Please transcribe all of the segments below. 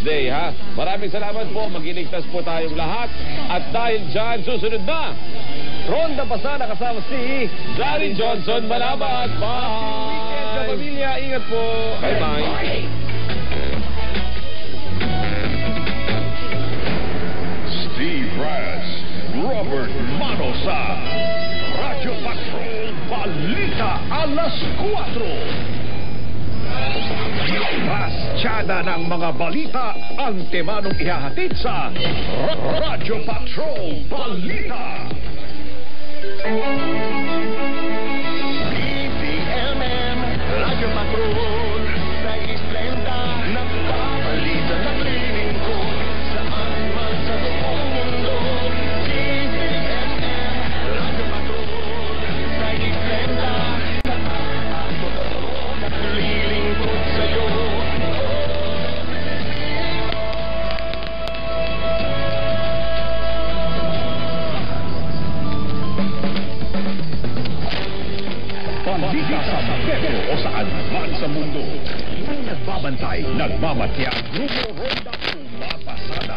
Wednesday, ha? Maraming salamat po. Magiligtas po tayong lahat. At dahil dyan, susunod na Ronda Pasada kasama si Darin Johnson Manabat. Bye! Weekend sa pamilya. Ingat po. Bye-bye. Steve Raz, Robert Manosa, Radyo Patrol Balita alas 4. Pasyada ng mga balita ang temanong ihahatid sa Radyo Patrol Balita. BPMM, Radyo Patrol, sa isplenda, nagbabalita ng lilingkod, saan man sa buong mundo. BPMM, Radyo Patrol, sa isplenda, naglilingkod sa'yo. Balita sa Metro o saan man sa mundo. May nagbabantay, nagmamatya, Grupo Ronda Pumapasada.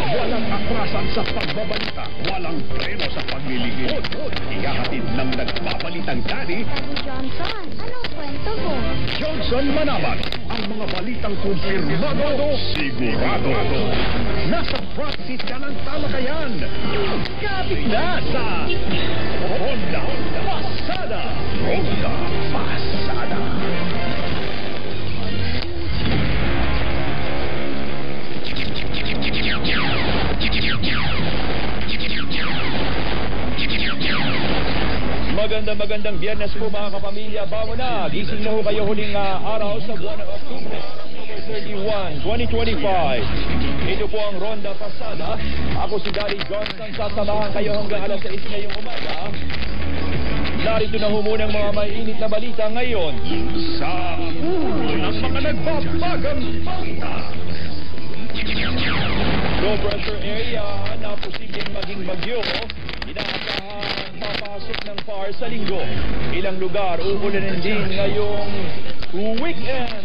Walang atrasan sa pagbabalita, walang preno sa paglilingkod. Ihahatid ng nagbabalitang Danny Johnson, anong kwento mo? Johnson Manabat. Ang mga balitang kumpirmado, sigurado. Nasa front seat ka ng talakayan. Kapit na sa Ronda Pasada. Ronda Pasada. Magandang Biyernes po mga kapamilya. Bango na. Gising na ho kayo huling araw sa buwan ng October 31, 2025. Ito po ang Ronda Pasada. Ako si Gary Johnson. Sasamahan kayo hanggang alas 6 ngayong umaga. Narito na ho muna ang mga mainit na balita ngayon. Sa ulo ng mga nagbabagang balita. Low pressure area na posibleng maging bagyo. Inaasahan papasok ng PAR sa linggo. Ilang lugar uulanin din ngayong weekend.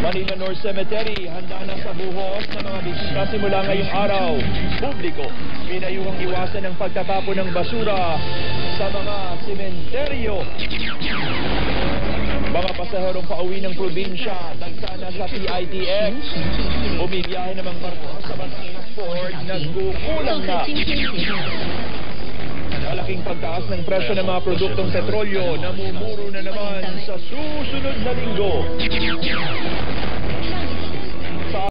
Manila North Cemetery, handa na sa buhos ng mga bisita simula ngayong araw. Publiko, pinayuhang iwasan ang pagtatapon ng basura sa mga sementeryo. Mga pasaherong pauwi ng probinsya, nagsana sa PITX. Bumibiyahe namang barko sa Batangas Port, nagkukulang na. Malaking pagtaas ng presyo ng mga produktong petrolyo, namumuro na naman sa susunod na linggo.